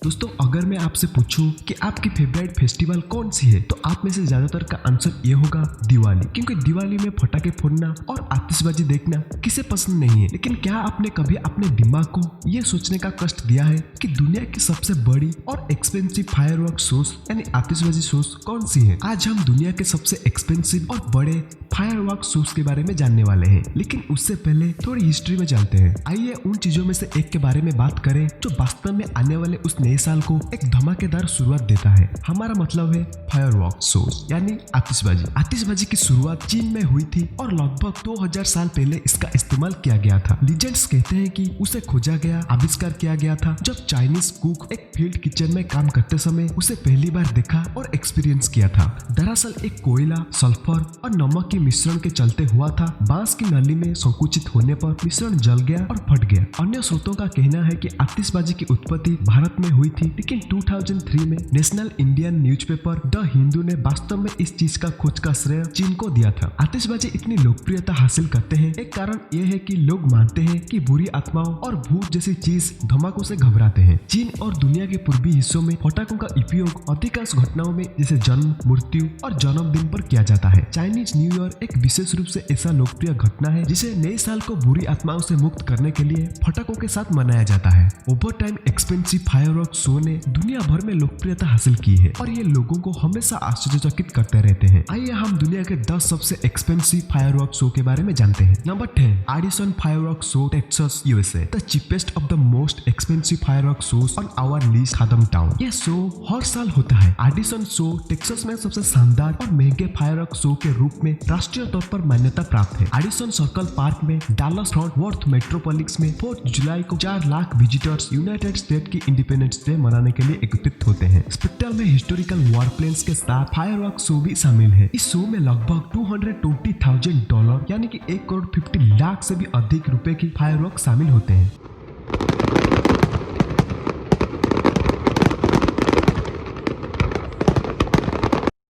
दोस्तों अगर मैं आपसे पूछूं कि आपकी फेवरेट फेस्टिवल कौन सी है तो आप में से ज्यादातर का आंसर ये होगा दिवाली, क्योंकि दिवाली में पटाखे फोड़ना और आतिशबाजी देखना किसे पसंद नहीं है। लेकिन क्या आपने कभी अपने दिमाग को ये सोचने का कष्ट दिया है कि दुनिया की सबसे बड़ी और एक्सपेंसिव फायरवर्क शोज यानी आतिशबाजी शोज कौन सी है? आज हम दुनिया के सबसे एक्सपेंसिव और बड़े फायरवर्क शोज के बारे में जानने वाले हैं, लेकिन उससे पहले थोड़ी हिस्ट्री में चलते हैं। आइए उन चीजों में से एक के बारे में बात करें जो वास्तव में आने वाले उस नए साल को एक धमाकेदार शुरुआत देता है। हमारा मतलब है फायरवर्क शोज यानी आतिशबाजी। आतिशबाजी की शुरुआत चीन में हुई थी और लगभग 2000 साल पहले इसका इस्तेमाल किया गया था। लीजेंड्स कहते हैं कि उसे खोजा गया, आविष्कार किया गया था जब चाइनीज कुक एक फील्ड किचन में काम करते समय उसे पहली बार देखा और एक्सपीरियंस किया था। दरअसल एक कोयला, सल्फर और नमक के मिश्रण के चलते हुआ था। बांस की नली में संकुचित होने पर मिश्रण जल गया और फट गया। अन्य स्रोतों का कहना है कि आतिशबाजी की उत्पत्ति भारत में हुई थी, लेकिन 2003 में national Indian newspaper the Hindu ने वास्तव में इस चीज का खोज का श्रेय चीन को दिया था। आतिशबाजी इतनी लोकप्रियता हासिल करते हैं, एक कारण यह है कि लोग मानते हैं कि बुरी आत्माओं और भूत जैसी चीज धमाकों से घबराते हैं। चीन और दुनिया के पूर्वी हिस्सों में पटाखों का उपयोग अधिकांश घटनाओं में जैसे जन्म, मृत्यु और जन्मदिन पर किया जाता है। चाइनीज न्यू ईयर एक विशेष रूप से ऐसा लोकप्रिय घटना है जिसे नए साल को बुरी आत्माओं से मुक्त करने के लिए पटाखों के साथ मनाया जाता है। Over time expensive firework show ने दुनिया भर में लोकप्रियता हासिल की है और ये लोगों को हमेशा आश्चर्यचकित करते रहते हैं। आइए हम दुनिया के 10 सबसे एक्सपेंसिव फायरवर्क शो के बारे में जानते हैं। Number 10, Edison firework show, Texas, USA. The cheapest of the most expensive firework shows on our list, Kaboom Town. ये शो हर साल होता है। एडिसन शो टेक्सास में सबसे शानदार और महंगे फायरवर्क शो के रूप में राष्ट्रीय तौर पर मान्यता प्राप्त है। एडिसन सर्कल पार्क में डालस फोर्ट वर्थ मेट्रोपोलिस में 4 जुलाई को 4 लाख विजिटर्स यूनाइटेड स्टेट की इंडिपेंडेंस डे मनाने के लिए एकत्रित होते हैं। स्पेक्ट्रल में हिस्टोरिकल वॉरप्लेन्स के साथ फायरवर्क शो भी शामिल है। इस शो में लगभग $220,000 यानी कि 1 करोड़ 50 लाख से भी अधिक रुपए की फायरवर्क शामिल होते हैं।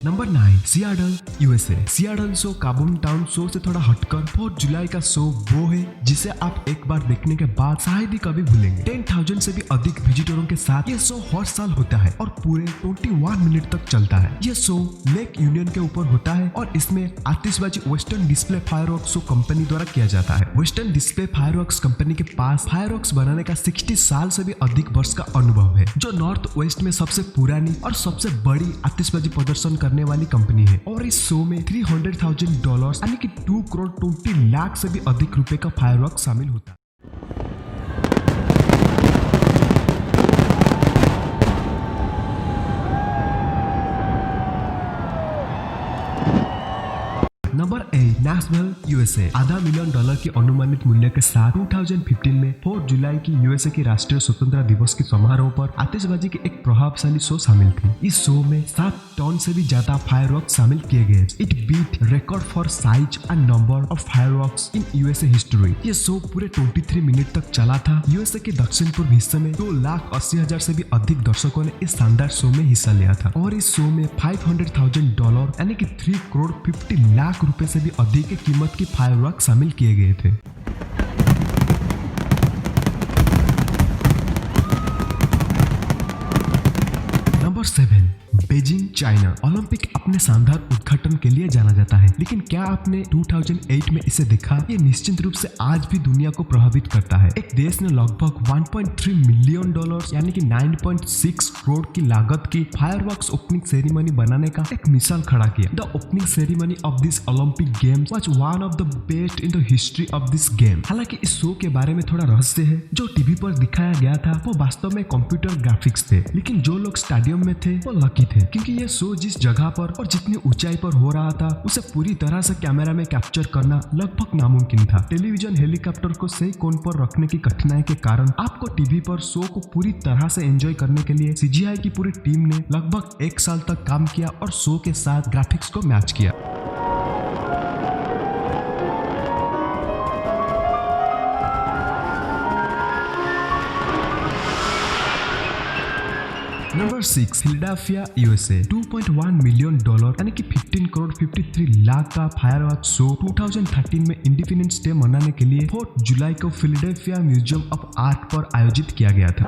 Number 9, Seattle, USA. Seattle show Kaboom Town show से थोड़ा हटकर 4 जुलाई का शो वो है जिसे आप एक बार देखने के बाद शायद ही कभी भूलेंगे। 10,000 से भी अधिक विजिटरों के साथ ये शो हर साल होता है और पूरे 21 मिनट तक चलता है। ये शो लेक यूनियन के ऊपर होता है और इसमें आतिशबाजी western display fireworks show company द्वारा किया जाता है। वेस्टर्न डिस्प्ले फायरवर्क्स कंपनी के पास फायरवर्क्स बनाने का 60 साल से भी अधिक वर्ष का अनुभव है, जो नॉर्थ वेस्ट में सबसे पुरानी और सबसे बड़ी आतिशबाजी प्रदर्शन करने वाली कंपनी है। और इस शो में $300,000 यानी कि 2 करोड़ 20 लाख से भी अधिक रुपए का फायरवर्क शामिल होता है। Number 8, national, USA. $500 मिलियन की अनुमानित मूल्य के साथ 2015 में 4 जुलाई की यूएसए की राष्ट्रीय स्वतंत्रता दिवस के समारोह पर आतिशबाजी की एक प्रभावशाली शो शामिल थी। इस शो में 7 टन से भी ज्यादा फायरवर्क शामिल किए गए। It beat record for size and number of fireworks in USA history. ये शो पूरे 23 मिनट तक चला था। यूएसए के दक्षिण पूर्व हिस्से में 2,80,000 से भी अधिक दर्शकों ने इस शानदार शो में हिस्सा लिया था और इस शो में $500,000 यानी कि 3 करोड़ 50 लाख रुपए से भी अधिक की कीमत के फायरवर्क शामिल किए गए थे। Number 7, Beijing, China. ओलंपिक अपने शानदार उद्घाटन के लिए जाना जाता है, लेकिन क्या आपने 2008 में इसे देखा? ये निश्चित रूप से आज भी दुनिया को प्रभावित करता है। एक देश ने लगभग $1.3 मिलियन यानी कि 9.6 करोड़ की लागत की फायरवर्क्स ओपनिंग सेरेमनी बनाने का एक मिसाल खड़ा किया। The opening ceremony of this Olympic games was one of the best in the history of this game. हालांकि इस शो के बारे में थोड़ा रहस्य है। जो टीवी पर दिखाया गया था वो वास्तव में कंप्यूटर ग्राफिक्स थे, लेकिन जो लोग स्टेडियम में थे वो लकी थे, क्योंकि ये शो जिस जगह पर और जितनी ऊंचाई पर हो रहा था उसे पूरी तरह से कैमरा में कैप्चर करना लगभग नामुमकिन था। टेलीविजन हेलीकॉप्टर को सही कोण पर रखने की कठिनाई के कारण आपको टीवी पर शो को पूरी तरह से एंजॉय करने के लिए सीजीआई की पूरी टीम ने लगभग 1 साल तक काम किया और शो के साथ ग्राफिक्स को मैच किया। Number 6, Philadelphia, USA. $2.1 मिलियन यानी कि 15 करोड़ 53 लाख का फायरवर्क शो 2013 में इंडिपेंडेंस डे मनाने के लिए 4 जुलाई को फिलाडेल्फिया म्यूजियम ऑफ आर्ट पर आयोजित किया गया था।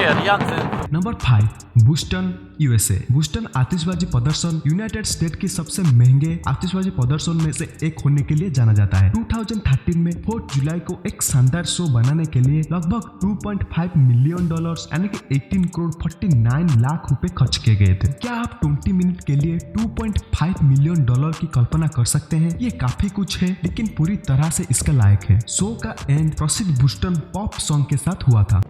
sker egentligen? Number 5, Boston USA. Boston आतिशबाजी प्रदर्शन यूनाइटेड स्टेट की सबसे महंगे आतिशबाजी प्रदर्शन में से एक होने के लिए जाना जाता है। 2013 में 4 जुलाई को एक शानदार शो बनाने के लिए लगभग $2.5 मिलियन यानी कि 18 करोड़ 49 लाख रुपए खर्च किए गए थे। क्या आप 20 मिनट के लिए $2.5 मिलियन की कल्पना कर सकते हैं? ये काफी कुछ है, लेकिन पूरी तरह से इसका लायक है। शो का एंड प्रसिद्ध बूस्टन पॉप सॉन्ग के साथ हुआ था।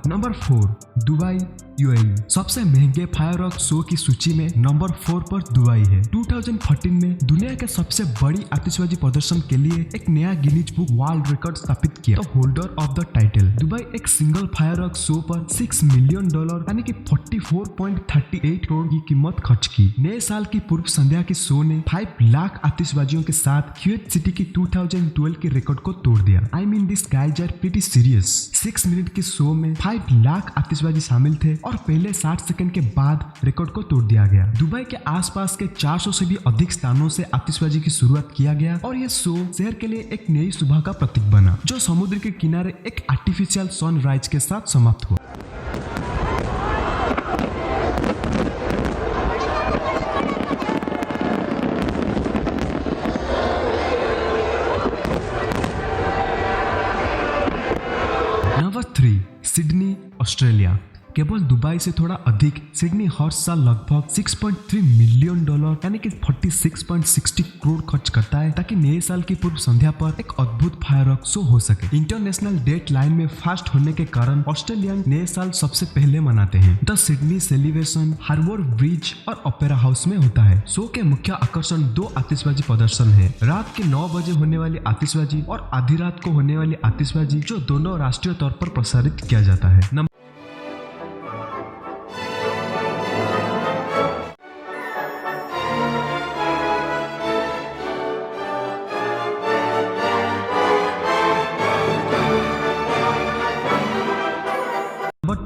Number 4, Dubai UAE. सबसे महंगे फायरवर्क शो की सूची में नंबर 4 पर दुबई है। 2014 में दुनिया के सबसे बड़ी आतिशबाजी प्रदर्शन के लिए एक नया गिनीज बुक वर्ल्ड रिकॉर्ड स्थापित किया। तो holder of the title Dubai एक सिंगल फायरवर्क शो पर $6 मिलियन यानी कि 44.38 करोड़ की कीमत खर्च की। नए साल की पूर्व संध्या के शो ने 5 लाख आतिशबाजियों के साथ क्यूवेत सिटी की 2012 के रिकॉर्ड को तोड़ दिया। I mean this guys are pretty serious. 6 minute के शो में 5 लाख आतिशबाजी शामिल थे और पहले 60 सेकंड के बाद रिकॉर्ड को तोड़ दिया गया। दुबई के आसपास के 400 से भी अधिक स्थानों से आतिशबाजी की शुरुआत किया गया और यह शो शहर के लिए एक नई सुबह का प्रतीक बना, जो समुद्र के किनारे एक आर्टिफिशियल सनराइज के साथ समाप्त हुआ। Number 3, Sydney Australia. केवल दुबई से थोड़ा अधिक सिडनी हर साल लगभग $6.3 मिलियन यानी कि 46.60 करोड़ खर्च करता है ताकि नए साल की पूर्व संध्या पर एक अद्भुत फायरवर्क शो हो सके। इंटरनेशनल डेट लाइन में फास्ट होने के कारण ऑस्ट्रेलियन नए साल सबसे पहले मनाते हैं। The Sydney celebration harbour bridge और ओपेरा हाउस में होता है। शो के मुख्य आकर्षण 2 आतिशबाजी प्रदर्शन है, रात के 9 बजे होने वाली आतिशबाजी और आधी रात को होने वाली आतिशबाजी, जो दोनों राष्ट्रीय तौर पर प्रसारित किया जाता है। Number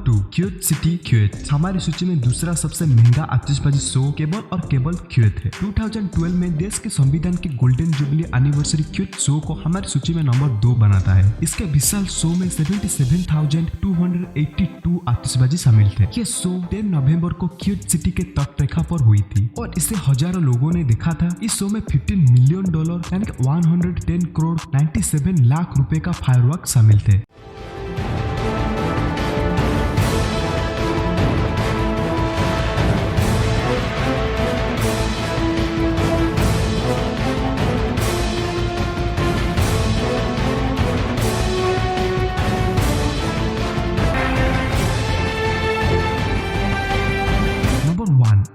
2, Kuwait City Kuwait. हमारी सूची में दूसरा सबसे महंगा आतिशबाजी शो केवल और केवल क्यूवेत है। 2012 में देश के संविधान की गोल्डन जुबली एनिवर्सरी क्यूवेत शो को हमारी सूची में नंबर 2 बनाता है। इसके विशाल शो में 77,282 आतिशबाजी शामिल थे। ये शो 10 नवंबर को क्यूवेत सिटी के तटरेखा पर हुई थी और इसे हजारों लोगों ने देखा था। इस शो में $15 मिलियन यानी कि 110 करोड़ 97 लाख रुपए का फायरवर्क शामिल थे।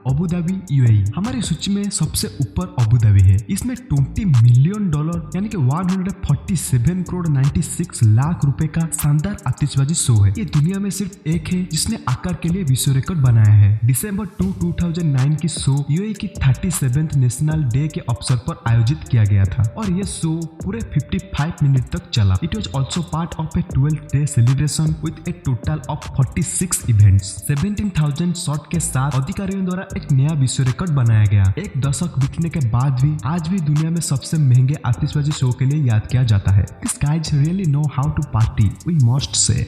Abu Dhabi UAE. हमारी सूची में सबसे ऊपर अबू धाबी है। इसमें $20 मिलियन यानी कि 147 करोड़ 96 लाख रुपए का शानदार आतिशबाजी शो है। ये दुनिया में सिर्फ एक है जिसने आकार के लिए विश्व रिकॉर्ड बनाया है। दिसंबर 2, 2009 की शो यूएई की 37th नेशनल डे के अवसर पर आयोजित किया गया था और यह शो पूरे 55 मिनट तक चला। It was also part of A 12-day celebration with A total of 46 events. 17,000 shot के साथ अधिकारियों द्वारा एक नया विश्व रिकॉर्ड बनाया गया। एक दशक बीतने के बाद भी आज भी दुनिया में सबसे महंगे आतिशबाजी शो के लिए याद किया जाता है। These guys really know how to party, we must say.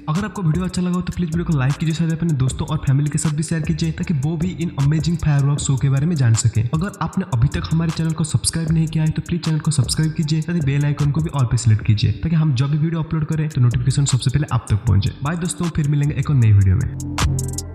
अगर आपको वीडियो अच्छा लगा हो तो प्लीज वीडियो को लाइक कीजिए, साथ ही अपने दोस्तों और फैमिली के साथ भी शेयर कीजिए ताकि वो भी इन अमेजिंग फायरवर्क शो के बारे में जान सके। अगर आपने अभी तक हमारे चैनल को सब्सक्राइब नहीं किया है तो प्लीज चैनल को सब्सक्राइब कीजिए, साथ ही बेल आइकन को भी ऑल पे सिलेक्ट कीजिए ताकि हम जब भी वीडियो अपलोड करें तो नोटिफिकेशन सबसे पहले आप तक पहुंचे। बाय दोस्तों, फिर मिलेंगे एक और नई वीडियो में।